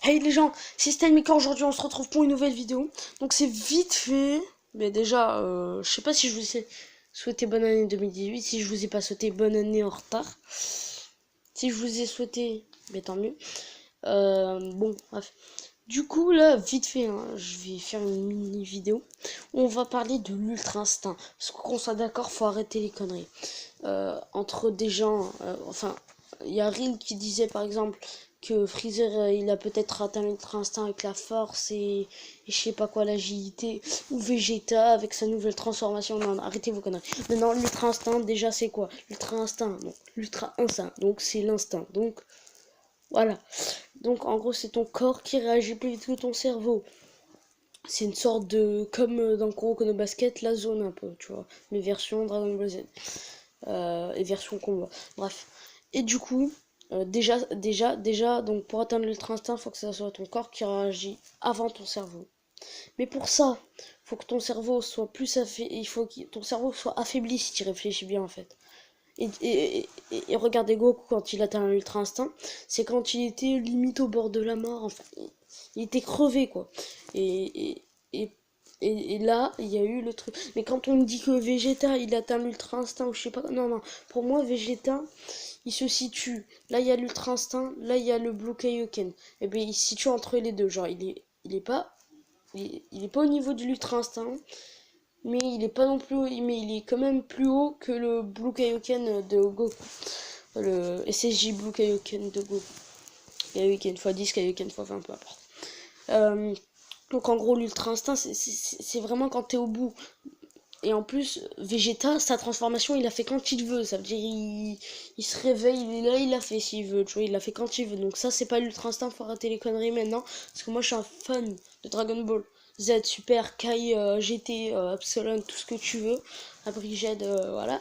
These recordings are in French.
Hey les gens, c'est Stan aujourd'hui on se retrouve pour une nouvelle vidéo. Donc c'est vite fait. Mais déjà, je sais pas si je vous ai souhaité bonne année 2018, si je vous ai pas souhaité bonne année en retard. Si je vous ai souhaité, mais tant mieux. Bon, bref. Du coup là, vite fait, hein, je vais faire une mini vidéo où on va parler de l'ultra instinct. Parce qu'on soit d'accord, faut arrêter les conneries. Entre des gens, enfin, il y a Rin qui disait par exemple que Freezer il a peut-être atteint l'ultra instinct avec la force et je sais pas quoi, l'agilité, ou Vegeta avec sa nouvelle transformation. Non, non, arrêtez vos conneries. Maintenant, l'ultra instinct, déjà c'est quoi? L'ultra instinct, non, l'ultra instinct, donc c'est l'instinct. Donc voilà. Donc en gros, c'est ton corps qui réagit plus vite que ton cerveau. C'est une sorte de, comme dans Kuroko no Basket, la zone un peu, tu vois, mais version Dragon Ball Z. Et version combat. Bref. Et du coup, déjà, donc pour atteindre l'ultra instinct, faut que ça soit ton corps qui réagit avant ton cerveau. Mais pour ça, faut que ton cerveau soit plus affaibli, il faut que ton cerveau soit affaibli si tu réfléchis bien en fait. Et regardez Goku quand il atteint l'ultra instinct, c'est quand il était limite au bord de la mort, enfin, il était crevé quoi. Et, et, et là, il y a eu le truc. Mais quand on me dit que Vegeta, il atteint l'ultra instinct ou je sais pas, non, non, pour moi Vegeta, il se situe, là il y a l'ultra instinct, là il y a le Blue Kaioken. Et bien il se situe entre les deux, genre il est pas, il est pas au niveau de l'ultra instinct, mais il est pas non plus, mais il est quand même plus haut que le Blue Kaioken de Goku, le SSJ Blue Kaioken de Goku. Kaioken x 10, Kaioken x 20, peu importe. Donc en gros l'ultra instinct c'est vraiment quand t'es au bout. Et en plus Vegeta, sa transformation il l'a fait quand il veut, ça veut dire il se réveille, il est là, il l'a fait s'il veut, tu vois, il l'a fait quand il veut. Donc ça c'est pas l'ultra instinct, faut arrêter les conneries maintenant, parce que moi je suis un fan de Dragon Ball Z, Super, Kai, GT, Epsilon, tout ce que tu veux, Abriged, voilà.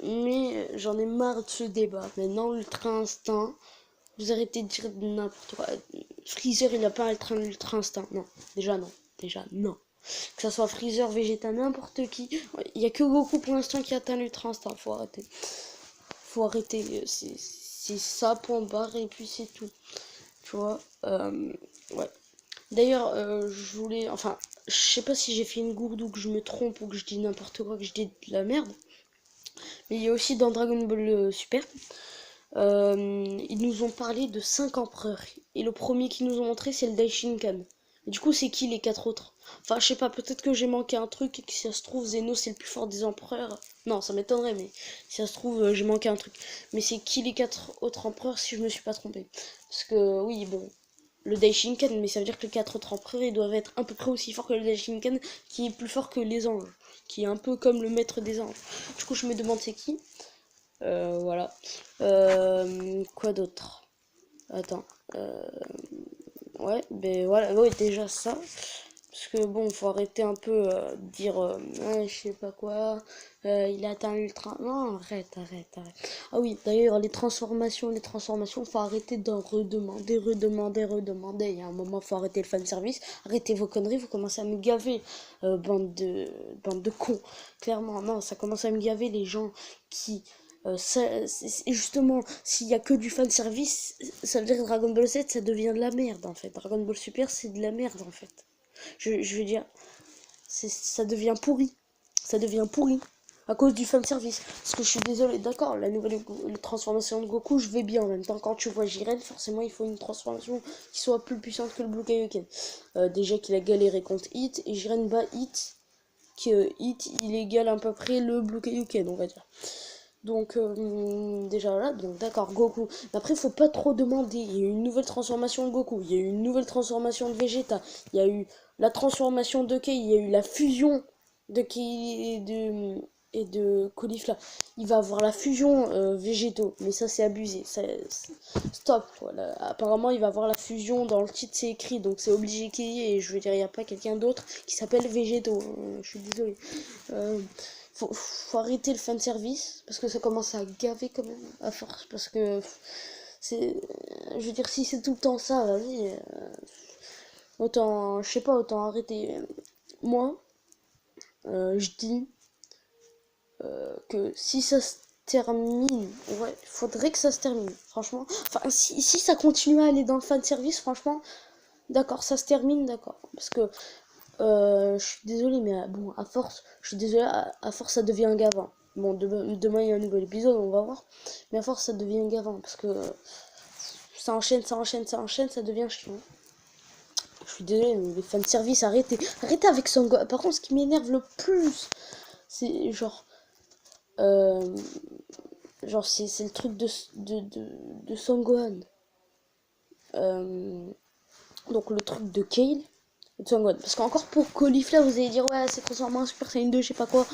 Mais j'en ai marre de ce débat. Maintenant l'ultra instinct, vous arrêtez de dire n'importe quoi. Freezer, il a pas l'ultra instinct. Non, déjà non. Déjà non. Que ça soit Freezer, Vegeta, n'importe qui. Il y a que Goku pour l'instant qui atteint l'ultra instinct. Faut arrêter. Faut arrêter. C'est ça, point barre, et puis c'est tout. Tu vois. Ouais. D'ailleurs, je voulais. Enfin, je sais pas si j'ai fait une gourde ou que je me trompe ou que je dis n'importe quoi, que je dis de la merde. Mais il y a aussi dans Dragon Ball Super. Ils nous ont parlé de 5 empereurs. Et le premier qu'ils nous ont montré, c'est le Daishinkan. Et du coup, c'est qui les 4 autres? Enfin, je sais pas, peut-être que j'ai manqué un truc et que si ça se trouve, Zeno c'est le plus fort des empereurs. Non, ça m'étonnerait, mais si ça se trouve, j'ai manqué un truc. Mais c'est qui les 4 autres empereurs si je me suis pas trompé? Parce que, oui, bon, le Daishinkan, mais ça veut dire que les 4 autres empereurs, ils doivent être à peu près aussi forts que le Daishinkan, qui est plus fort que les anges. Qui est un peu comme le maître des anges. Du coup, je me demande c'est qui. Voilà. Quoi d'autre? Attends. Ouais, ben voilà, ouais, déjà ça. Parce que bon, faut arrêter un peu de dire ouais, je sais pas quoi, il a atteint l'ultra. Non, arrête. Ah oui, d'ailleurs, les transformations, faut arrêter d'en redemander. Il y a un moment, faut arrêter le fanservice, arrêtez vos conneries, vous commencez à me gaver, bande de cons. Clairement, non, ça commence à me gaver les gens qui justement, s'il y a que du fan service, ça veut dire que Dragon Ball Z ça devient de la merde en fait. Dragon Ball Super c'est de la merde en fait. Je veux dire, ça devient pourri. Ça devient pourri à cause du fan service. Parce que je suis désolé, d'accord, la nouvelle transformation de Goku, je vais bien. En même temps, quand tu vois Jiren, forcément il faut une transformation qui soit plus puissante que le Blue Kaioken. Déjà qu'il a galéré contre Hit et Jiren bat Hit, que Hit il égale à peu près le Blue Kaioken, on va dire. Donc déjà là, donc d'accord, Goku. Mais après, faut pas trop demander. Il y a eu une nouvelle transformation de Goku, il y a eu une nouvelle transformation de Vegeta, il y a eu la transformation de Kei, il y a eu la fusion de Kei et de Caulifla. Il va avoir la fusion végétaux, mais ça c'est abusé. Stop. Voilà. Apparemment, il va avoir la fusion dans le titre, c'est écrit, donc c'est obligé qu'il y ait. Et je veux dire, il n'y a pas quelqu'un d'autre qui s'appelle Végétaux. Je suis désolée. Faut arrêter le fanservice parce que ça commence à gaver quand même à force parce que c'est je veux dire si c'est tout le temps ça vas-y autant je sais pas autant arrêter. Moi je dis que si ça se termine. Ouais, faudrait que ça se termine, franchement. Enfin, si ça continue à aller dans le fanservice, franchement, d'accord, ça se termine, d'accord. Parce que, je suis désolée, mais bon, à force, je suis désolée, à force, ça devient un gavin. Bon, demain, il y a un nouvel épisode, on va voir. Mais à force, ça devient un gavin, parce que ça enchaîne, ça devient chiant. Je suis désolée, mais les fanservice, arrêtez. Arrêtez avec Son Gohan. Par contre, ce qui m'énerve le plus, c'est genre... genre, c'est le truc de Son Gohan. Donc, le truc de Kale. Parce qu'encore pour Caulifla, vous allez dire ouais c'est transformé en Super Saiyan 2, je sais pas quoi,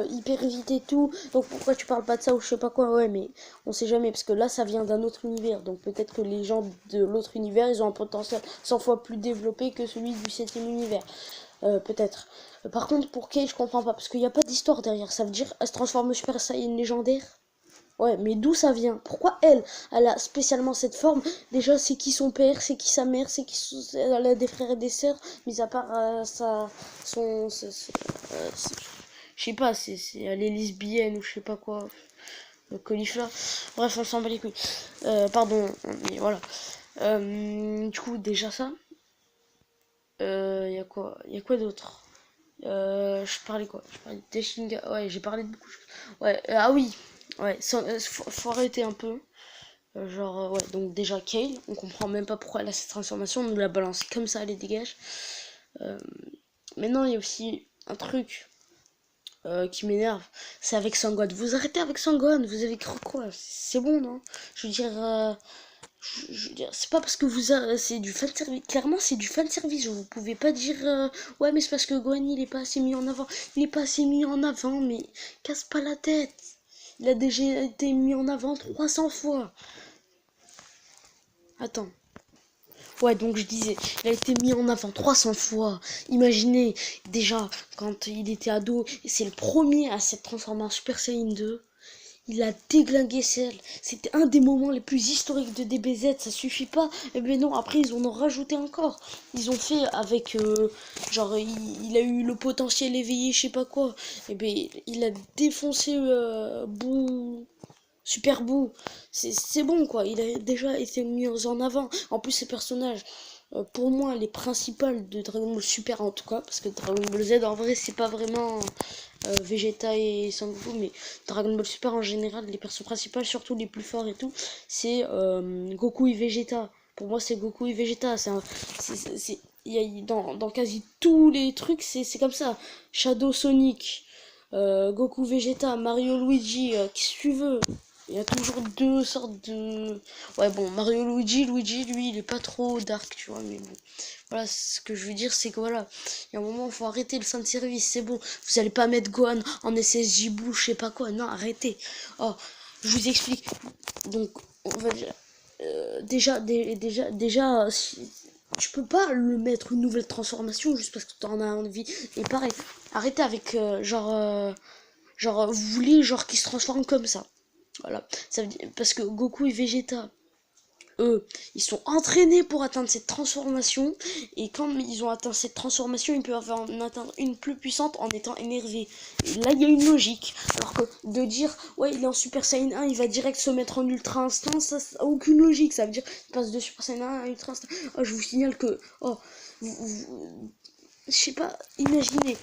hyper vite et tout, donc pourquoi tu parles pas de ça ou je sais pas quoi. Ouais, mais on sait jamais, parce que là ça vient d'un autre univers, donc peut-être que les gens de l'autre univers ils ont un potentiel 100 fois plus développé que celui du 7ème univers, peut-être. Par contre pour Kale je comprends pas, parce qu'il n'y a pas d'histoire derrière, ça veut dire elle se transforme en Super Saiyan légendaire. Ouais, mais d'où ça vient? Pourquoi elle a spécialement cette forme? Déjà, c'est qui son père, c'est qui sa mère, elle a des frères et des sœurs, mis à part je sais pas, elle est lesbienne ou je sais pas quoi, Caulifla. Bref, on s'en bat les couilles. Pardon, mais voilà. Du coup, déjà ça. Y a quoi d'autre? Je parlais quoi? Je parlais de Teshinga. Ouais, j'ai parlé de beaucoup de choses. Ouais, ah oui. Ouais, faut arrêter un peu. Ouais, donc déjà Kale, on comprend même pas pourquoi elle a cette transformation, on nous la balance comme ça, elle les dégage. Maintenant, il y a aussi un truc qui m'énerve, c'est avec Sangohan. Vous arrêtez avec Sangohan, vous avez cru quoi? C'est bon, non? Je veux dire, c'est pas parce que c'est du fan service. Clairement, c'est du fan service. Vous pouvez pas dire ouais, mais c'est parce que Gohan il est pas assez mis en avant. Il est pas assez mis en avant, mais casse pas la tête. Il a déjà été mis en avant 300 fois. Attends. Ouais, donc je disais, il a été mis en avant 300 fois. Imaginez, déjà, quand il était ado, c'est le premier à s'être transformé en Super Saiyan 2. Il a déglingué Cell. C'était un des moments les plus historiques de DBZ. Ça suffit pas. Et ben non, après ils en ont rajouté encore. Ils ont fait avec genre il a eu le potentiel éveillé, je sais pas quoi. Et ben il a défoncé Boo. Super Boo. C'est bon quoi. Il a déjà été mis en avant. En plus ces personnages. Pour moi, les principales de Dragon Ball Super en tout cas, parce que Dragon Ball Z en vrai c'est pas vraiment Vegeta et Sangoku, mais Dragon Ball Super en général, les persos principaux, surtout les plus forts et tout, c'est Goku et Vegeta. Pour moi, c'est Goku et Vegeta. Dans quasi tous les trucs, c'est comme ça. Shadow Sonic, Goku Vegeta, Mario Luigi, qu'est-ce que tu veux? Il y a toujours deux sortes de... Ouais, bon, Mario Luigi, lui, il est pas trop dark, tu vois, mais bon. Voilà, ce que je veux dire, c'est que voilà, il y a un moment, il faut arrêter le fan service, c'est bon. Vous allez pas mettre Gohan en SSJ Blue, je sais pas quoi, non, arrêtez. Oh, je vous explique. Donc, on va dire... déjà, tu peux pas le mettre une nouvelle transformation juste parce que t'en as envie. Et pareil, arrêtez avec, vous voulez, qu'il se transforme comme ça. Voilà, ça veut dire, parce que Goku et Vegeta, eux, ils sont entraînés pour atteindre cette transformation, et quand ils ont atteint cette transformation, ils peuvent en atteindre une plus puissante en étant énervés. Et là, il y a une logique. Alors que de dire, ouais, il est en Super Saiyan 1, il va direct se mettre en Ultra Instinct, ça n'a aucune logique. Ça veut dire, il passe de Super Saiyan 1 à Ultra Instinct. Oh, je vous signale que, je sais pas, imaginez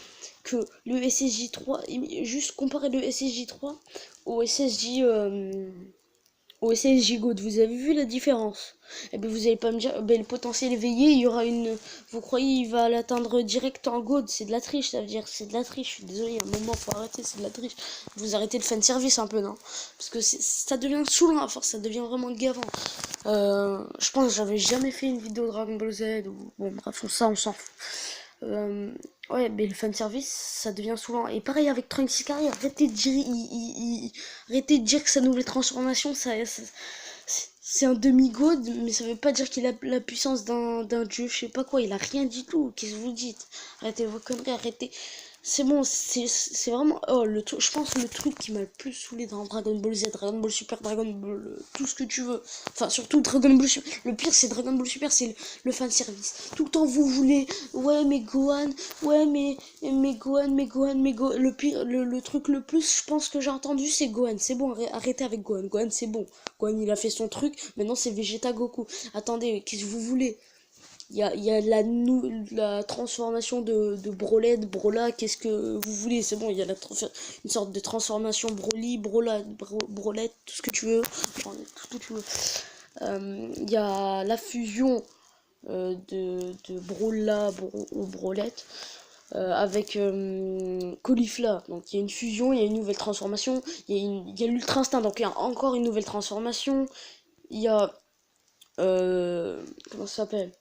que le SSJ3, juste comparer le SSJ3 au SSJ... au SSJ God, vous avez vu la différence? Et bien vous allez pas me dire, ben le potentiel éveillé, il y aura une... Vous croyez il va l'atteindre direct en God? C'est de la triche, ça veut dire c'est de la triche. Je suis désolé, il y a un moment, faut arrêter, c'est de la triche. Vous arrêtez de fan service un peu, non? Parce que ça devient saoulant à force, ça devient vraiment gavant. Je pense que j'avais jamais fait une vidéo Dragon Ball Z, ou... Bon bref, on s'en fout. Ouais, mais le fanservice, ça devient souvent. Et pareil avec Trunks Carrière, arrêtez de dire que sa nouvelle transformation, c'est un demi-god, mais ça veut pas dire qu'il a la puissance d'un dieu, je sais pas quoi, il a rien du tout. Qu'est-ce que vous dites? Arrêtez vos conneries, arrêtez. c'est bon, c'est vraiment je pense le truc qui m'a le plus saoulé dans Dragon Ball Z, Dragon Ball Super, Dragon Ball, tout ce que tu veux. Enfin, surtout Dragon Ball Super. Le pire, c'est Dragon Ball Super, c'est le fan service. Tout le temps, vous voulez, ouais, mais Gohan, ouais, mais Gohan, mais Gohan. Le pire, le truc le plus, je pense que j'ai entendu, c'est Gohan. C'est bon, arrêtez avec Gohan. Gohan, c'est bon. Gohan, il a fait son truc. Maintenant, c'est Vegeta Goku. Attendez, qu'est-ce que vous voulez? Il y a la transformation de Brolette, Brola, qu'est-ce que vous voulez, c'est bon, il y a une sorte de transformation Broly, Brola, Brolette, tout ce que tu veux, enfin, tout ce que tu veux. Il y a la fusion de Brola ou Brolette avec Caulifla, donc il y a une fusion, il y a une nouvelle transformation, il y a l'Ultra Instinct, donc il y a encore une nouvelle transformation, il y a comment ça s'appelle,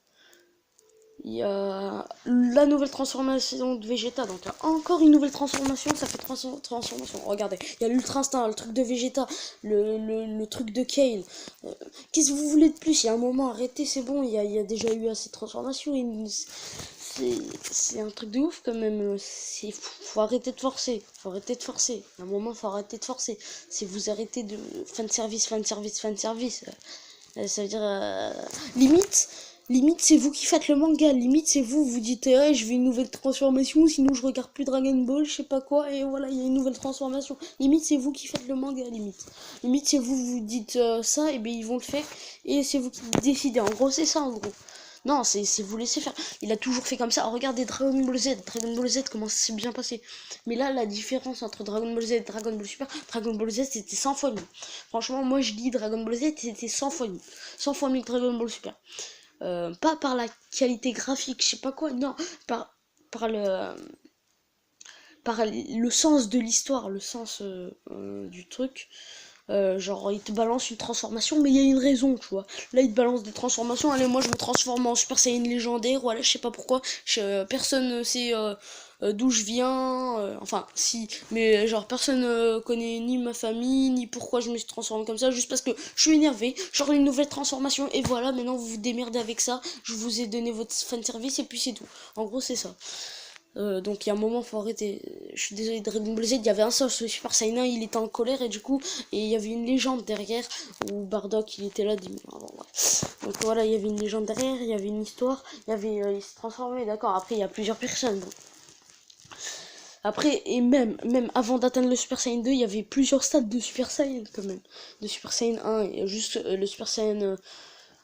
il y a la nouvelle transformation de Vegeta, donc il y a encore une nouvelle transformation, ça fait 300 transformations. Regardez, il y a l'Ultra Instinct, le truc de Vegeta, le truc de Kale. Qu'est-ce que vous voulez de plus? Il y a un moment, arrêtez, c'est bon, il y a déjà eu assez de transformations. C'est un truc de ouf quand même. Faut arrêter de forcer. Faut arrêter de forcer. À un moment, faut arrêter de forcer. Si vous arrêtez de fan service, ça veut dire limite c'est vous qui faites le manga, limite c'est vous dites je veux une nouvelle transformation, sinon je regarde plus Dragon Ball, je sais pas quoi, et voilà, il y a une nouvelle transformation. Limite c'est vous qui faites le manga, limite c'est vous dites ça, et bien ils vont le faire, et c'est vous qui décidez. En gros c'est ça, en gros. Non, c'est vous laisser faire. Il a toujours fait comme ça. Regardez Dragon Ball Z. Dragon Ball Z, comment ça s'est bien passé. Mais là, la différence entre Dragon Ball Z et Dragon Ball Super, Dragon Ball Z, c'était 100 fois mieux. Franchement, moi, je dis Dragon Ball Z, c'était 100 fois mieux. 100 fois mieux que Dragon Ball Super. Pas par la qualité graphique, je sais pas quoi, non. Par le sens de l'histoire, le sens du truc. Genre il te balance une transformation, mais il y a une raison, tu vois. Là il te balance des transformations, allez moi je me transforme en Super Saiyan légendaire, voilà, je sais pas pourquoi, personne ne sait d'où je viens, enfin si, mais genre personne connaît ni ma famille, ni pourquoi je me suis transformé comme ça, juste parce que je suis énervé, genre une nouvelle transformation, et voilà, maintenant vous vous démerdez avec ça, je vous ai donné votre fan service, et puis c'est tout. En gros c'est ça. Donc il y a un moment, faut arrêter. Je suis désolé, Dragon Ball Z, il y avait un seul Super Saiyan, il était en colère et du coup, et il y avait une légende derrière où Bardock il était là 10 000 ans avant. Ouais. Donc voilà, il y avait une légende derrière, il y avait une histoire, il s'est transformé, d'accord. Après, il y a plusieurs personnes. Bon. Après, et même avant d'atteindre le Super Saiyan 2, il y avait plusieurs stades de Super Saiyan quand même. De Super Saiyan 1 et juste le Super Saiyan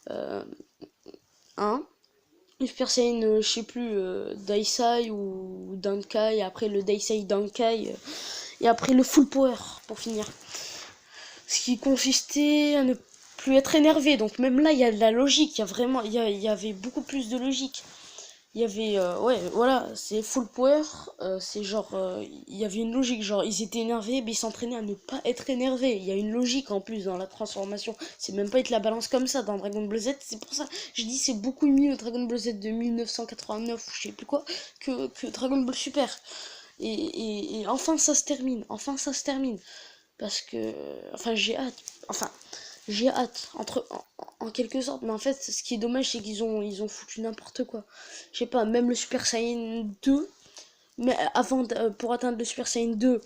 1. Le Super Saiyan, je sais plus, Daisai ou Dankai, après le Daisai Dankai, et après le Full Power pour finir. Ce qui consistait à ne plus être énervé. Donc même là, il y a de la logique, il y avait beaucoup plus de logique. Il y avait, ouais, voilà, c'est Full Power, c'est genre, il y avait une logique, genre, ils étaient énervés, mais ils s'entraînaient à ne pas être énervés. Il y a une logique en plus dans la transformation. C'est même pas être la balance comme ça dans Dragon Ball Z, c'est pour ça, je dis c'est beaucoup mieux Dragon Ball Z de 1989 ou je sais plus quoi, que Dragon Ball Super. Et enfin ça se termine, parce que, enfin j'ai hâte, en quelque sorte, mais en fait, ce qui est dommage, c'est qu'ils ont foutu n'importe quoi. Je sais pas, même le Super Saiyan 2, mais pour atteindre le Super Saiyan 2,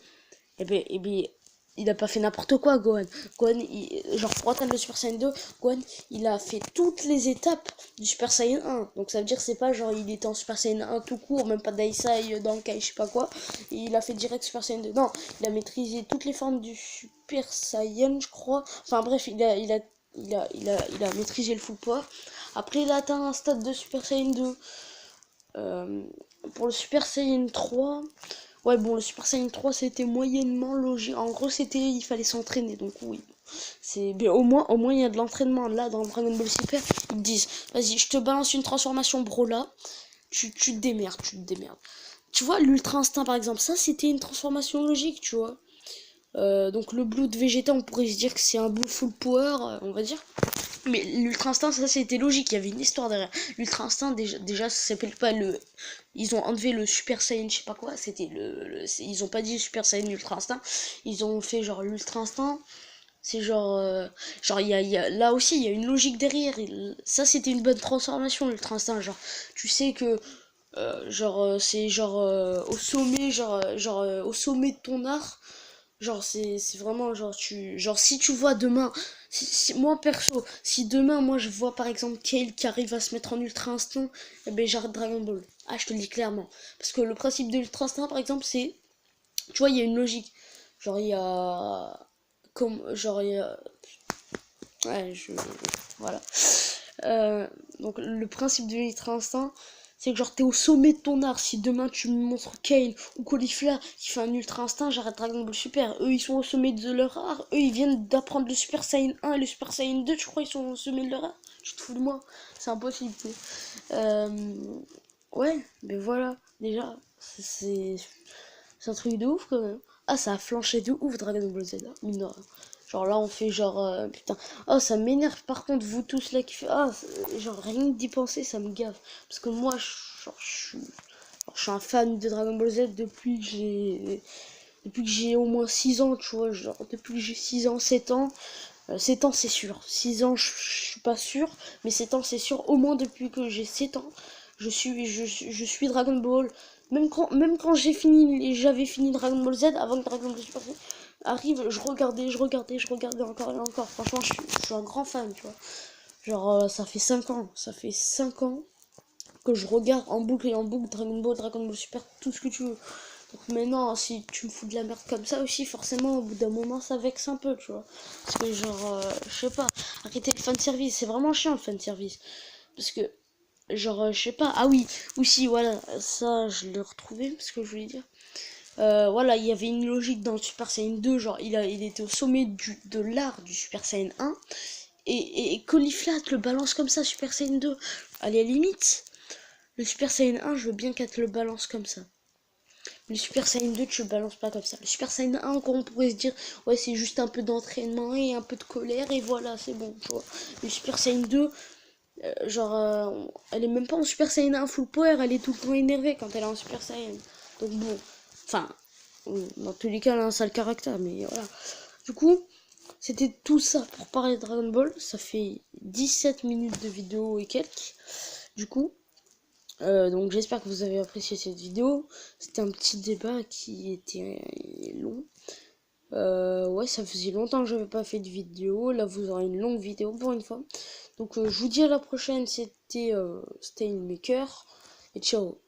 eh ben, il a pas fait n'importe quoi, Gohan. Genre, pour atteindre le Super Saiyan 2, Gohan, il a fait toutes les étapes du Super Saiyan 1. Donc, ça veut dire, c'est pas genre, il était en Super Saiyan 1 tout court, même pas Daisai, Dankai, je sais pas quoi. Et il a fait direct Super Saiyan 2. Non, il a maîtrisé toutes les formes du Super Saiyan, je crois. Enfin, bref, il a maîtrisé le full power. Après, il a atteint un stade de Super Saiyan 2. Pour le Super Saiyan 3, ouais, bon, le Super Saiyan 3 c'était moyennement logique. En gros, il fallait s'entraîner, donc oui. C'est bien, au moins il y a de l'entraînement. Là, dans Dragon Ball Super, ils te disent, vas-y, je te balance une transformation Brola, tu te démerdes, Tu vois, l'Ultra Instinct par exemple, ça c'était une transformation logique, tu vois. Donc le Blue de Vegeta, on pourrait se dire que c'est un Blue Full Power, on va dire. Mais l'Ultra Instinct, ça c'était logique, il y avait une histoire derrière. L'Ultra Instinct, déjà, ça s'appelle pas le. Ils ont enlevé le Super Saiyan, je sais pas quoi, c'était ils ont pas dit Super Saiyan Ultra Instinct, ils ont fait genre l'Ultra Instinct. C'est genre. Genre, là aussi, il y a une logique derrière. Ça, c'était une bonne transformation, l'Ultra Instinct. Genre, tu sais que C'est genre au sommet, au sommet de ton art. Genre c'est vraiment genre si tu vois demain, moi perso, si demain moi je vois par exemple Kale qui arrive à se mettre en ultra instinct, eh ben j'arrête Dragon Ball. Ah, je te le dis clairement. Parce que le principe de l'ultra instinct par exemple, c'est, tu vois, il y a une logique. Genre il y a comme genre il y a ouais, voilà. Euh, donc le principe de l'ultra instinct, c'est que genre t'es au sommet de ton art. Si demain tu me montres Kane ou Caulifla qui fait un ultra instinct, j'arrête Dragon Ball Super. Eux ils sont au sommet de leur art. Eux ils viennent d'apprendre le Super Saiyan 1 et le Super Saiyan 2, je crois ils sont au sommet de leur art. Je te fous de moi, c'est impossible. Euh, ouais, mais voilà, déjà, c'est un truc de ouf quand même. Ah, ça a flanché de ouf Dragon Ball Z, hein, mine de rien. Genre là, on fait genre. Putain. Oh, ça m'énerve par contre, vous tous là qui fait. Ah, genre rien que d'y penser, ça me gave. Parce que moi, je suis un fan de Dragon Ball Z depuis que j'ai. Depuis que j'ai au moins 6 ans, tu vois. Genre, depuis que j'ai 6 ans, 7 ans. 7 ans, c'est sûr. 6 ans, je suis pas sûr. Mais 7 ans, c'est sûr. Au moins depuis que j'ai 7 ans, je suis Dragon Ball. Même quand j'avais fini Dragon Ball Z, avant que Dragon Ball Super arrive, je regardais encore et encore. Franchement, je suis un grand fan, tu vois. Genre, ça fait 5 ans. Ça fait 5 ans que je regarde en boucle et en boucle Dragon Ball Super, tout ce que tu veux. Donc maintenant, si tu me fous de la merde comme ça aussi, forcément, au bout d'un moment, ça vexe un peu, tu vois. Parce que genre, je sais pas, arrêter le fanservice, c'est vraiment chiant le fanservice. Parce que, genre, je sais pas, ah oui, aussi, voilà, ça, je l'ai retrouvé, ce que je voulais dire. Voilà, il y avait une logique dans le Super Saiyan 2, genre, il était au sommet de l'art du Super Saiyan 1. Et Caulifla le balance comme ça, Super Saiyan 2. Allez, à la limite, le Super Saiyan 1, je veux bien qu'elle te le balance comme ça. Le Super Saiyan 2, tu le balances pas comme ça. Le Super Saiyan 1, encore on pourrait se dire, ouais, c'est juste un peu d'entraînement et un peu de colère, et voilà, c'est bon, tu vois. Le Super Saiyan 2, elle est même pas en Super Saiyan 1 full power, elle est tout le temps énervée quand elle est en Super Saiyan. Donc bon, enfin, dans tous les cas, elle a un sale caractère, mais voilà. Du coup, c'était tout ça pour parler de Dragon Ball. Ça fait 17 minutes de vidéo et quelques. Du coup, donc j'espère que vous avez apprécié cette vidéo. C'était un petit débat qui était long. Ouais, ça faisait longtemps que j'avais pas fait de vidéo. Là, vous aurez une longue vidéo pour une fois. Donc je vous dis à la prochaine. C'était Maker. Et ciao.